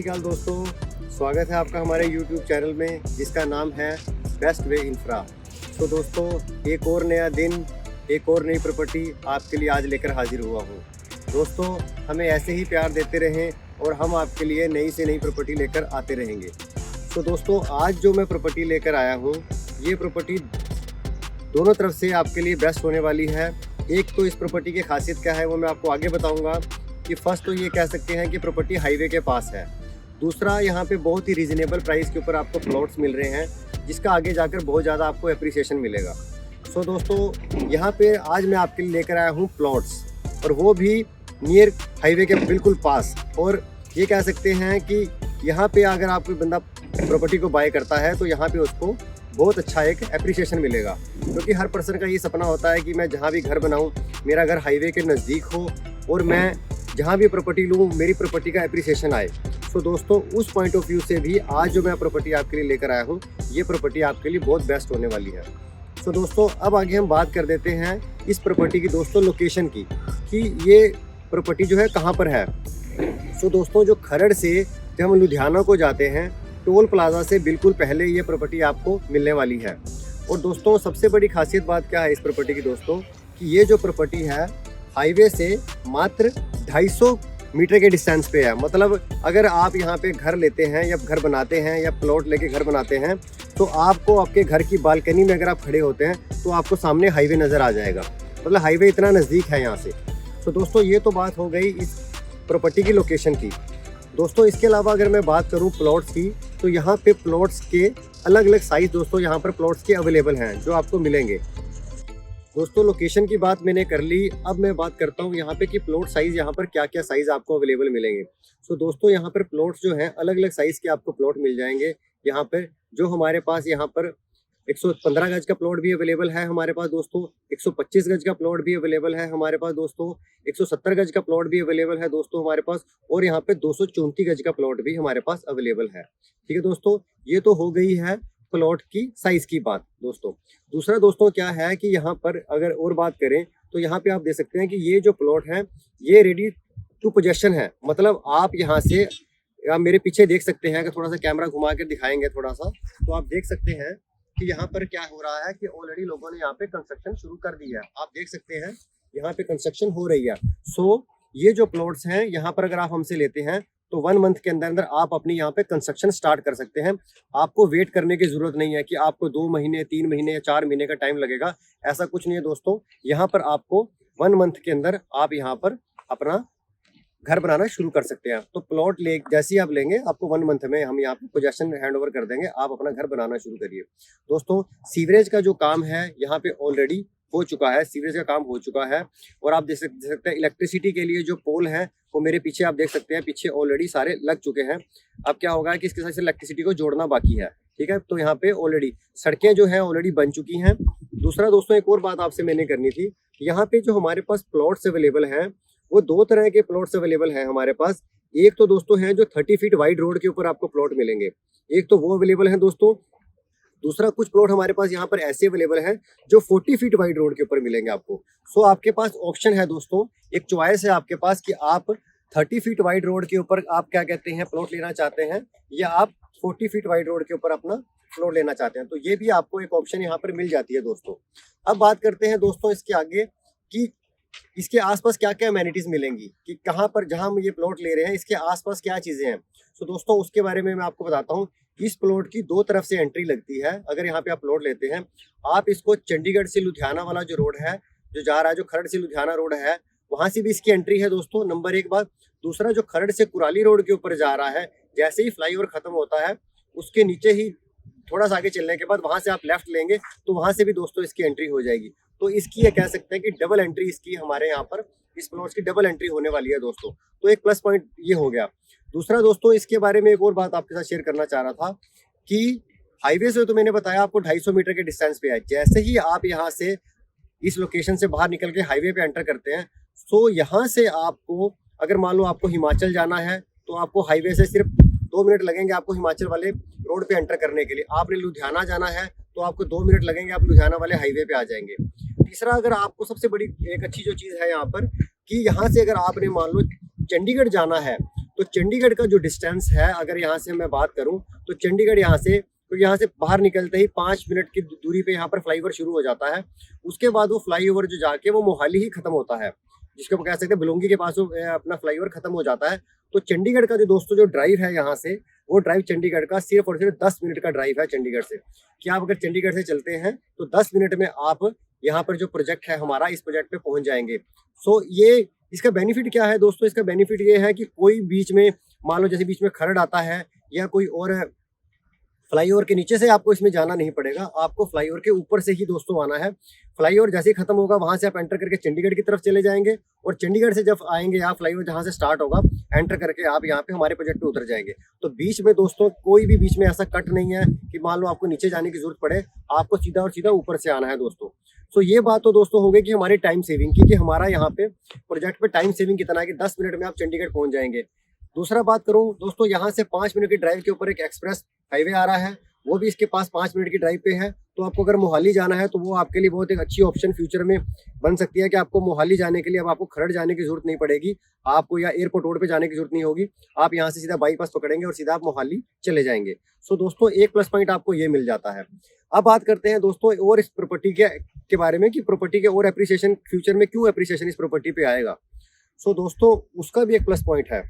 अकाल दोस्तों, स्वागत है आपका हमारे YouTube चैनल में जिसका नाम है बेस्ट वे इंफ्रा। तो दोस्तों, एक और नया दिन, एक और नई प्रॉपर्टी आपके लिए आज लेकर हाजिर हुआ हूँ। दोस्तों, हमें ऐसे ही प्यार देते रहें और हम आपके लिए नई से नई प्रॉपर्टी लेकर आते रहेंगे। तो दोस्तों, आज जो मैं प्रॉपर्टी लेकर आया हूँ, ये प्रॉपर्टी दोनों तरफ से आपके लिए बेस्ट होने वाली है। एक तो इस प्रॉपर्टी की खासियत क्या है वो मैं आपको आगे बताऊँगा कि फर्स्ट तो ये कह सकते हैं कि प्रॉपर्टी हाईवे के पास है। दूसरा, यहाँ पे बहुत ही रीजनेबल प्राइस के ऊपर आपको प्लॉट्स मिल रहे हैं जिसका आगे जाकर बहुत ज़्यादा आपको एप्रिसिएशन मिलेगा। सो दोस्तों, यहाँ पे आज मैं आपके लिए लेकर आया हूँ प्लॉट्स, और वो भी नियर हाईवे के बिल्कुल पास। और ये कह सकते हैं कि यहाँ पे अगर आप कोई बंदा प्रॉपर्टी को बाय करता है तो यहाँ पे उसको बहुत अच्छा एक एप्रिसिएशन मिलेगा, क्योंकि हर पर्सन का ये सपना होता है कि मैं जहाँ भी घर बनाऊँ मेरा घर हाईवे के नज़दीक हो और मैं जहाँ भी प्रॉपर्टी लूँ मेरी प्रॉपर्टी का एप्रिसिएशन आए। सो दोस्तों, उस पॉइंट ऑफ व्यू से भी आज जो मैं प्रॉपर्टी आपके लिए लेकर आया हूँ, ये प्रॉपर्टी आपके लिए बहुत बेस्ट होने वाली है। सो दोस्तों, अब आगे हम बात कर देते हैं इस प्रॉपर्टी की दोस्तों लोकेशन की, कि ये प्रॉपर्टी जो है कहाँ पर है। सो दोस्तों, जो खरड़ से जब हम लुधियाना को जाते हैं, टोल प्लाजा से बिल्कुल पहले ये प्रॉपर्टी आपको मिलने वाली है। और दोस्तों, सबसे बड़ी खासियत बात क्या है इस प्रॉपर्टी की दोस्तों, कि ये जो प्रॉपर्टी है हाईवे से मात्र 250 मीटर के डिस्टेंस पे है। मतलब अगर आप यहाँ पे घर लेते हैं या घर बनाते हैं या प्लॉट लेके घर बनाते हैं, तो आपको आपके घर की बालकनी में अगर आप खड़े होते हैं तो आपको सामने हाईवे नज़र आ जाएगा। मतलब हाईवे इतना नज़दीक है यहाँ से। तो दोस्तों, ये तो बात हो गई इस प्रॉपर्टी की लोकेशन की। दोस्तों, इसके अलावा अगर मैं बात करूँ प्लॉट्स की, तो यहाँ पे प्लॉट्स के अलग अलग साइज़ दोस्तों यहाँ पर प्लॉट्स के अवेलेबल हैं जो आपको मिलेंगे। दोस्तों, लोकेशन की बात मैंने कर ली, अब मैं बात करता हूँ यहाँ पे कि प्लॉट साइज़ यहाँ पर क्या क्या साइज़ आपको अवेलेबल मिलेंगे। सो दोस्तों, यहाँ पर प्लॉट्स जो हैं अलग अलग साइज़ के आपको प्लॉट मिल जाएंगे। यहाँ पर जो हमारे पास यहाँ पर 115 गज का प्लॉट भी अवेलेबल है हमारे पास दोस्तों, 125 गज का प्लॉट भी अवेलेबल है हमारे पास दोस्तों, 170 गज का प्लॉट भी अवेलेबल है दोस्तों हमारे पास, और यहाँ पे 234 गज का प्लॉट भी हमारे पास अवेलेबल है। ठीक है दोस्तों, ये तो हो गई है प्लॉट की साइज की बात दोस्तों। दूसरा दोस्तों क्या है कि यहाँ पर अगर और बात करें तो यहाँ पे आप देख सकते हैं कि ये जो प्लॉट है ये रेडी टू पोजेशन है। मतलब आप यहाँ से, आप मेरे पीछे देख सकते हैं कि थोड़ा सा कैमरा घुमा कर दिखाएंगे थोड़ा सा, तो आप देख सकते हैं कि यहाँ पर क्या हो रहा है कि ऑलरेडी लोगों ने यहाँ पे कंस्ट्रक्शन शुरू कर दी है। आप देख सकते हैं यहाँ पे कंस्ट्रक्शन हो रही है। सो ये जो प्लॉट्स हैं यहाँ पर अगर आप हमसे लेते हैं तो 1 मंथ के अंदर अंदर आप अपनी यहाँ पे कंस्ट्रक्शन स्टार्ट कर सकते हैं। आपको वेट करने की जरूरत नहीं है कि आपको 2 महीने 3 महीने या 4 महीने का टाइम लगेगा, ऐसा कुछ नहीं है दोस्तों। यहाँ पर आपको 1 मंथ के अंदर आप यहाँ पर अपना घर बनाना शुरू कर सकते हैं। तो प्लॉट ले जैसे ही आप लेंगे, आपको 1 मंथ में हम यहाँ पे पोजेशन हैंड ओवर कर देंगे, आप अपना घर बनाना शुरू करिए। दोस्तों, सीवरेज का जो काम है यहाँ पे ऑलरेडी हो चुका है, सीवरेज का काम हो चुका है। और आप देख सकते हैं इलेक्ट्रिसिटी के लिए जो पोल है वो मेरे पीछे आप देख सकते हैं, पीछे ऑलरेडी सारे लग चुके हैं। अब क्या होगा कि इसके साथ इलेक्ट्रिसिटी को जोड़ना बाकी है। ठीक है, तो यहाँ पे ऑलरेडी सड़कें जो है ऑलरेडी बन चुकी हैं। दूसरा दोस्तों, एक और बात आपसे मैंने करनी थी, यहाँ पे जो हमारे पास प्लॉट्स अवेलेबल हैं वो 2 तरह के प्लॉट्स अवेलेबल हैं हमारे पास। एक तो दोस्तों है जो 30 फीट वाइड रोड के ऊपर आपको प्लॉट मिलेंगे, एक तो वो अवेलेबल है दोस्तों। दूसरा, कुछ प्लॉट हमारे पास यहाँ पर ऐसे अवेलेबल हैं जो 40 फीट वाइड रोड के ऊपर मिलेंगे आपको। सो आपके पास ऑप्शन है दोस्तों, एक चॉइस है आपके पास कि आप 30 फीट वाइड रोड के ऊपर आप क्या कहते हैं प्लॉट लेना चाहते हैं, या आप 40 फीट वाइड रोड के ऊपर अपना प्लॉट लेना चाहते हैं। तो ये भी आपको एक ऑप्शन यहाँ पर मिल जाती है दोस्तों। अब बात करते हैं दोस्तों इसके आगे कि इसके आसपास क्या क्या अमेनिटीज मिलेंगी, कि कहाँ पर जहाँ हम ये प्लॉट ले रहे हैं इसके आसपास क्या चीजें हैं। सो दोस्तों, उसके बारे में मैं आपको बताता हूँ। इस प्लॉट की 2 तरफ से एंट्री लगती है। अगर यहाँ पे आप प्लॉट लेते हैं, आप इसको चंडीगढ़ से लुधियाना वाला जो रोड है जो जा रहा है, जो खरड़ से लुधियाना रोड है, वहां से भी इसकी एंट्री है दोस्तों, नंबर 1 बात। दूसरा, जो खरड़ से कुराली रोड के ऊपर जा रहा है, जैसे ही फ्लाईओवर खत्म होता है उसके नीचे ही थोड़ा सा आगे चलने के बाद वहां से आप लेफ्ट लेंगे तो वहां से भी दोस्तों इसकी एंट्री हो जाएगी। तो इसकी ये कह सकते हैं कि डबल एंट्री इसकी हमारे यहाँ पर इस प्लॉट की डबल एंट्री होने वाली है दोस्तों। तो एक प्लस पॉइंट ये हो गया। दूसरा दोस्तों, इसके बारे में एक और बात आपके साथ शेयर करना चाह रहा था कि हाईवे से तो मैंने बताया आपको 250 मीटर के डिस्टेंस पे है। जैसे ही आप यहाँ से इस लोकेशन से बाहर निकल के हाईवे पे एंटर करते हैं, तो यहाँ से आपको अगर मान लो आपको हिमाचल जाना है तो आपको हाईवे से सिर्फ 2 मिनट लगेंगे आपको हिमाचल वाले रोड पे एंटर करने के लिए। आपने लुधियाना जाना है तो आपको 2 मिनट लगेंगे, आप लुधियाना वाले हाईवे पे आ जाएंगे। तीसरा, अगर आपको सबसे बड़ी एक अच्छी जो चीज़ है यहाँ पर कि यहाँ से अगर आपने मान लो चंडीगढ़ जाना है तो चंडीगढ़ का जो डिस्टेंस है, अगर यहाँ से मैं बात करूँ तो चंडीगढ़ यहाँ से बाहर निकलते ही 5 मिनट की दूरी पे यहाँ पर फ्लाईओवर शुरू हो जाता है। उसके बाद वो फ्लाईओवर जो जाके वो मोहाली ही खत्म होता है, जिसको हम कह सकते हैं बिलोंगी के पास वो अपना फ्लाईओवर खत्म हो जाता है। तो चंडीगढ़ का जो दोस्तों जो ड्राइव है यहाँ से, वो ड्राइव चंडीगढ़ का सिर्फ और सिर्फ 10 मिनट का ड्राइव है चंडीगढ़ से। कि आप अगर चंडीगढ़ से चलते हैं तो 10 मिनट में आप यहाँ पर जो प्रोजेक्ट है हमारा, इस प्रोजेक्ट पे पहुंच जाएंगे। सो ये इसका बेनिफिट क्या है दोस्तों? इसका बेनिफिट ये है कि कोई बीच में, मान लो जैसे बीच में खरड़ आता है या कोई और फ्लाईओवर के नीचे से आपको इसमें जाना नहीं पड़ेगा, आपको फ्लाईओवर के ऊपर से ही दोस्तों आना है। फ्लाईओवर जैसे ही खत्म होगा वहां से आप एंटर करके चंडीगढ़ की तरफ चले जाएंगे, और चंडीगढ़ से जब आएंगे आप, फ्लाईओवर जहां से स्टार्ट होगा, एंटर करके आप यहाँ पे हमारे प्रोजेक्ट पे उतर जाएंगे। तो बीच में दोस्तों कोई भी बीच में ऐसा कट नहीं है कि मान लो आपको नीचे जाने की जरूरत पड़े, आपको सीधा और सीधा ऊपर से आना है दोस्तों। सो ये बात तो दोस्तों हो गई कि हमारी टाइम सेविंग की, कि हमारा यहाँ पे प्रोजेक्ट पे टाइम सेविंग कितना है कि 10 मिनट में आप चंडीगढ़ पहुंच जाएंगे। दूसरा बात करूं दोस्तों, यहाँ से 5 मिनट की ड्राइव के ऊपर एक एक्सप्रेस हाईवे आ रहा है, वो भी इसके पास 5 मिनट की ड्राइव पे है। तो आपको अगर मोहाली जाना है तो वो आपके लिए बहुत एक अच्छी ऑप्शन फ्यूचर में बन सकती है, कि आपको मोहाली जाने के लिए अब आपको खरड़ जाने की जरूरत नहीं पड़ेगी, आपको या एयरपोर्ट रोड पे जाने की जरूरत नहीं होगी, आप यहाँ से सीधा बाईपास पकड़ेंगे और सीधा आप मोहाली चले जाएंगे। सो दोस्तों एक प्लस पॉइंट आपको ये मिल जाता है। अब बात करते हैं दोस्तों और इस प्रॉपर्टी के बारे में, कि प्रॉपर्टी के और एप्रिसिएशन फ्यूचर में क्यों एप्रिसिएशन इस प्रॉपर्टी पे आएगा। सो दोस्तों उसका भी एक प्लस पॉइंट है,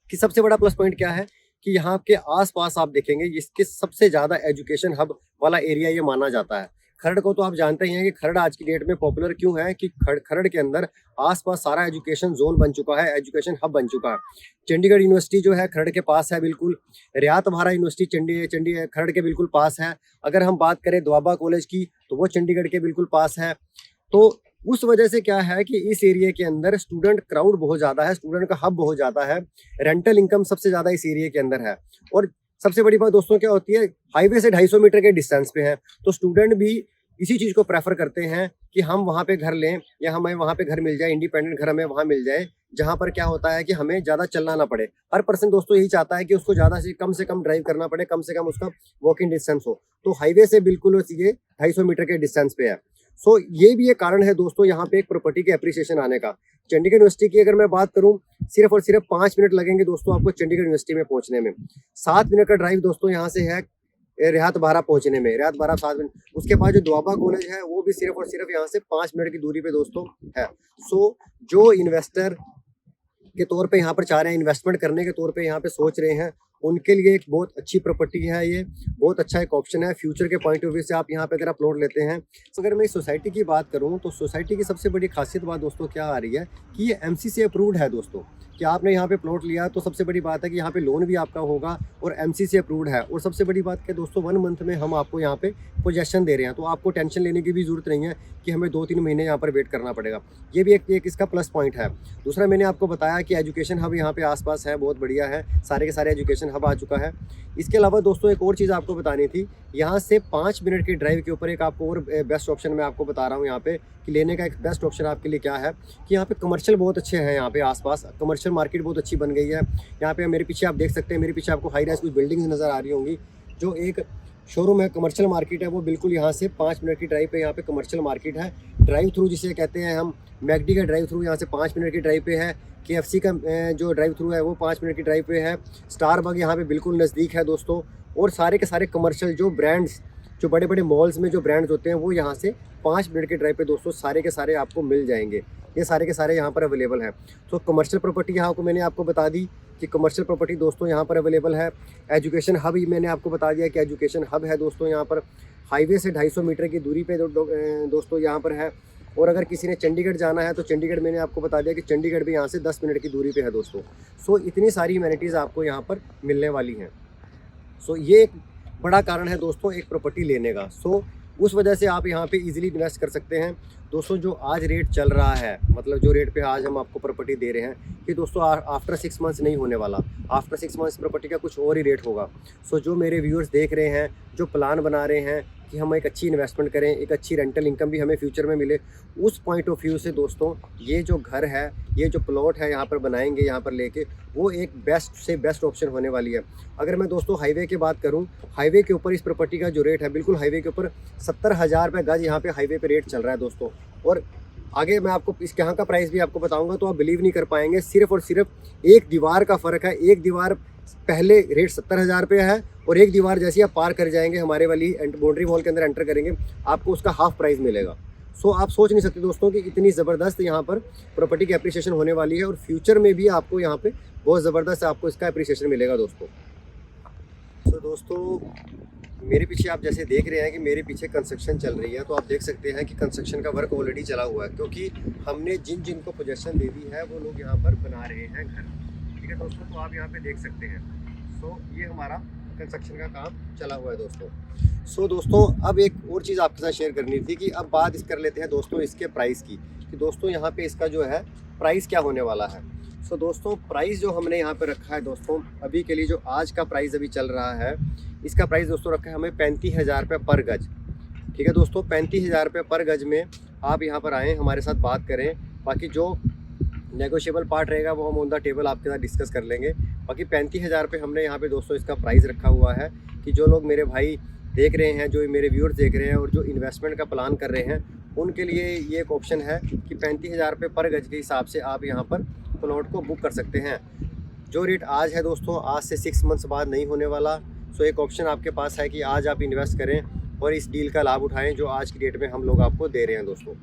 कि सबसे बड़ा प्लस पॉइंट क्या है कि यहाँ के आसपास आप देखेंगे इसके सबसे ज्यादा एजुकेशन हब वाला एरिया ये माना जाता है। खरड़ को तो आप जानते ही हैं कि खरड़ आज की डेट में पॉपुलर क्यों है, कि खरड़ के अंदर आसपास सारा एजुकेशन जोन बन चुका है, एजुकेशन हब बन चुका है। चंडीगढ़ यूनिवर्सिटी जो है खरड़ के पास है बिल्कुल, रियात बाहरा यूनिवर्सिटी चंडी खरड़ के बिल्कुल पास है। अगर हम बात करें दोआबा कॉलेज की तो वो चंडीगढ़ के बिल्कुल पास है। तो उस वजह से क्या है कि इस एरिया के अंदर स्टूडेंट क्राउड बहुत ज्यादा है, स्टूडेंट का हब बहुत ज्यादा है, रेंटल इनकम सबसे ज्यादा इस एरिया के अंदर है। और सबसे बड़ी बात दोस्तों क्या होती है, हाईवे से 250 मीटर के डिस्टेंस पे है, तो स्टूडेंट भी इसी चीज को प्रेफर करते हैं कि हम वहाँ पे घर लें या हमें वहाँ पे घर मिल जाए, इंडिपेंडेंट घर हमें वहाँ मिल जाए, जहाँ पर क्या होता है कि हमें ज्यादा चलना ना पड़े। हर पर्सन दोस्तों यही चाहता है कि उसको ज्यादा से कम ड्राइव करना पड़े, कम से कम उसका वॉकिंग डिस्टेंस हो। तो हाईवे से बिल्कुल ये 250 मीटर के डिस्टेंस पे है। सो ये भी एक कारण है दोस्तों यहाँ पे एक प्रॉपर्टी के एप्रिसिएशन आने का। चंडीगढ़ यूनिवर्सिटी की अगर मैं बात करूँ, सिर्फ और सिर्फ 5 मिनट लगेंगे दोस्तों आपको चंडीगढ़ यूनिवर्सिटी में पहुंचने में। 7 मिनट का ड्राइव दोस्तों यहाँ से है रियात बाहरा पहुंचने में, रियात बाहरा 7 मिनट। उसके बाद जो दोआबा कॉलेज है वो भी सिर्फ और सिर्फ यहाँ से 5 मिनट की दूरी पे दोस्तों है। सो जो इन्वेस्टर के तौर पे यहाँ पर चाह रहे हैं, इन्वेस्टमेंट करने के तौर पे यहाँ पे सोच रहे हैं, उनके लिए एक बहुत अच्छी प्रॉपर्टी है, ये बहुत अच्छा एक ऑप्शन है फ्यूचर के पॉइंट ऑफ व्यू से। आप यहाँ पे अगर आप प्लॉट लेते हैं, तो अगर मैं इस सोसाइटी की बात करूँ तो सोसाइटी की सबसे बड़ी खासियत बात दोस्तों क्या आ रही है कि ये MCC अप्रूव्ड है दोस्तों। कि आपने यहाँ पे प्लॉट लिया तो सबसे बड़ी बात है कि यहाँ पे लोन भी आपका होगा और MCC अप्रूव्ड है। और सबसे बड़ी बात क्या दोस्तों, 1 मंथ में हम आपको यहाँ पे पोजेसन दे रहे हैं, तो आपको टेंशन लेने की भी जरूरत नहीं है कि हमें 2-3 महीने यहाँ पर वेट करना पड़ेगा। ये भी एक इसका प्लस पॉइंट है। दूसरा मैंने आपको बताया कि एजुकेशन हब यहाँ पे आसपास है, बहुत बढ़िया है, सारे के सारे एजुकेशन हब आ चुका है। इसके अलावा दोस्तों एक और चीज़ आपको बतानी थी, यहाँ से 5 मिनट की ड्राइव के ऊपर एक आपको और बेस्ट ऑप्शन मैं आपको बता रहा हूँ यहाँ पे, कि लेने का एक बेस्ट ऑप्शन आपके लिए क्या है कि यहाँ पे कमर्शियल बहुत अच्छे हैं, यहाँ पे आसपास कमर्शियल मार्केट बहुत अच्छी बन गई है। यहाँ पे मेरे पीछे आप देख सकते हैं, मेरे पीछे आपको हाई राइज कुछ बिल्डिंग्स नज़र आ रही होंगी। जो एक शोरूम है, कमर्शियल मार्केट है, वो बिल्कुल यहाँ से 5 मिनट की ड्राइव पे यहाँ पे कमर्शियल मार्केट है। ड्राइव थ्रू जिसे कहते हैं हम, मैकडी का ड्राइव थ्रू यहाँ से 5 मिनट की ड्राइव पे है। KFC का जो ड्राइव थ्रू है वो 5 मिनट की ड्राइव पे है। स्टारबक यहाँ पे बिल्कुल नज़दीक है दोस्तों। और सारे के सारे कमर्शियल जो ब्रांड्स, जो बड़े बड़े मॉल्स में जो ब्रांड्स होते हैं, वो यहाँ से 5 मिनट के ड्राइव पे दोस्तों सारे के सारे आपको मिल जाएंगे। ये सारे के सारे यहाँ पर अवेलेबल है। तो कमर्शियल प्रॉपर्टी यहाँ को मैंने आपको बता दी कि कमर्शियल प्रॉपर्टी दोस्तों यहाँ पर अवेलेबल है। एजुकेशन हब ही मैंने आपको बता दिया कि एजुकेशन हब है दोस्तों यहाँ पर, हाईवे से 250 मीटर की दूरी पे दोस्तों यहाँ पर है। और अगर किसी ने चंडीगढ़ जाना है तो चंडीगढ़ मैंने आपको बता दिया कि चंडीगढ़ भी यहाँ से 10 मिनट की दूरी पे है दोस्तों। सो इतनी सारी एमिनिटीज़ आपको यहाँ पर मिलने वाली हैं। सो ये एक बड़ा कारण है दोस्तों एक प्रॉपर्टी लेने का। सो उस वजह से आप यहाँ पे इजीली इन्वेस्ट कर सकते हैं दोस्तों। जो आज रेट चल रहा है, मतलब जो रेट पे आज हम आपको प्रॉपर्टी दे रहे हैं, कि दोस्तों आफ्टर 6 मंथ्स नहीं होने वाला, आफ्टर 6 मंथ्स प्रॉपर्टी का कुछ और ही रेट होगा। सो जो मेरे व्यूअर्स देख रहे हैं, जो प्लान बना रहे हैं कि हम एक अच्छी इन्वेस्टमेंट करें, एक अच्छी रेंटल इनकम भी हमें फ्यूचर में मिले, उस पॉइंट ऑफ व्यू से दोस्तों ये जो घर है, ये जो प्लॉट है यहाँ पर बनाएंगे, यहाँ पर लेके, वो एक बेस्ट से बेस्ट ऑप्शन होने वाली है। अगर मैं दोस्तों हाईवे की बात करूँ, हाईवे के ऊपर इस प्रॉपर्टी का जो रेट है, बिल्कुल हाईवे के ऊपर 70,000 रुपये गज यहाँ पे हाईवे पे रेट चल रहा है दोस्तों। और आगे मैं आपको इस यहाँ का प्राइस भी आपको बताऊंगा तो आप बिलीव नहीं कर पाएंगे। सिर्फ और सिर्फ एक दीवार का फ़र्क है। एक दीवार पहले रेट 70,000 रुपये है और एक दीवार जैसी आप पार कर जाएंगे हमारे वाली बाउंड्री वॉल के अंदर एंटर करेंगे आपको उसका हाफ प्राइस मिलेगा। सो आप सोच नहीं सकते दोस्तों कि इतनी ज़बरदस्त यहाँ पर प्रॉपर्टी की एप्रिसिएशन होने वाली है और फ्यूचर में भी आपको यहाँ पे बहुत ज़बरदस्त आपको इसका एप्रिसिएशन मिलेगा दोस्तों। सो दोस्तों मेरे पीछे आप जैसे देख रहे हैं कि मेरे पीछे कंस्ट्रक्शन चल रही है, तो आप देख सकते हैं कि कंस्ट्रक्शन का वर्क ऑलरेडी चला हुआ है, क्योंकि हमने जिन जिन को पोजेसन दे दी है वो लोग यहाँ पर बना रहे हैं घर। ठीक है दोस्तों, तो आप यहाँ पे देख सकते हैं। सो ये हमारा कंस्ट्रक्शन का काम चला हुआ है दोस्तों। सो दोस्तों अब एक और चीज़ आपके साथ शेयर करनी थी कि अब बात कर लेते हैं दोस्तों इसके प्राइस की, कि दोस्तों यहाँ पे इसका जो है प्राइस क्या होने वाला है। सो दोस्तों प्राइस जो हमने यहाँ पे रखा है दोस्तों, अभी के लिए जो आज का प्राइस अभी चल रहा है, इसका प्राइस दोस्तों रखा है हमें 35,000 रुपये पर गज। ठीक है दोस्तों, 35,000 रुपये पर गज में आप यहाँ पर आएँ, हमारे साथ बात करें। बाकी जो नेगोशिएबल पार्ट रहेगा वो हम ऑन द टेबल आपके साथ डिस्कस कर लेंगे। बाकी 35,000 रुपये हमने यहाँ पे दोस्तों इसका प्राइस रखा हुआ है कि जो लोग मेरे भाई देख रहे हैं, जो मेरे व्यूअर्स देख रहे हैं और जो इन्वेस्टमेंट का प्लान कर रहे हैं, उनके लिए ये एक ऑप्शन है कि 35,000 रुपये पर गज के हिसाब से आप यहाँ पर प्लॉट को बुक कर सकते हैं। जो रेट आज है दोस्तों, आज से 6 मंथ्स बाद नहीं होने वाला। सो एक ऑप्शन आपके पास है कि आज आप इन्वेस्ट करें और इस डील का लाभ उठाएं जो आज की डेट में हम लोग आपको दे रहे हैं दोस्तों।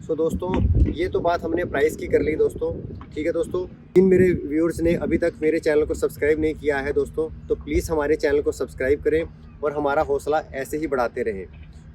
सो दोस्तों ये तो बात हमने प्राइस की कर ली दोस्तों। ठीक है दोस्तों, जिन मेरे व्यूअर्स ने अभी तक मेरे चैनल को सब्सक्राइब नहीं किया है दोस्तों, तो प्लीज़ हमारे चैनल को सब्सक्राइब करें और हमारा हौसला ऐसे ही बढ़ाते रहें।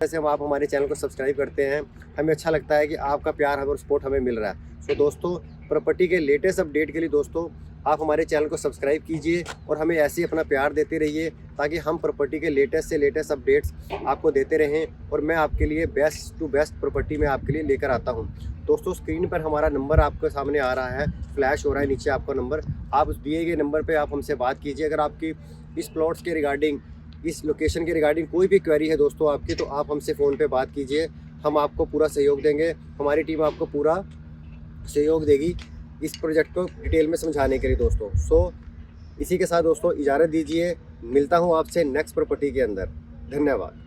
जैसे हम आप हमारे चैनल को सब्सक्राइब करते हैं, हमें अच्छा लगता है कि आपका प्यार और सपोर्ट हमें मिल रहा है। सो दोस्तों प्रॉपर्टी के लेटेस्ट अपडेट के लिए दोस्तों आप हमारे चैनल को सब्सक्राइब कीजिए और हमें ऐसे ही अपना प्यार देते रहिए, ताकि हम प्रॉपर्टी के लेटेस्ट से लेटेस्ट अपडेट्स आपको देते रहें और मैं आपके लिए बेस्ट टू बेस्ट प्रॉपर्टी में आपके लिए लेकर आता हूं। दोस्तों स्क्रीन पर हमारा नंबर आपके सामने आ रहा है, फ्लैश हो रहा है नीचे आपका नंबर। आप उस दिए गए नंबर पर आप हमसे बात कीजिए। अगर आपकी इस प्लॉट्स के रिगार्डिंग, इस लोकेशन के रिगार्डिंग कोई भी क्वेरी है दोस्तों आपकी, तो आप हमसे फ़ोन पे बात कीजिए, हम आपको पूरा सहयोग देंगे। हमारी टीम आपको पूरा सहयोग देगी इस प्रोजेक्ट को डिटेल में समझाने के लिए दोस्तों। सो इसी के साथ दोस्तों इजाज़त दीजिए, मिलता हूँ आपसे नेक्स्ट प्रॉपर्टी के अंदर। धन्यवाद।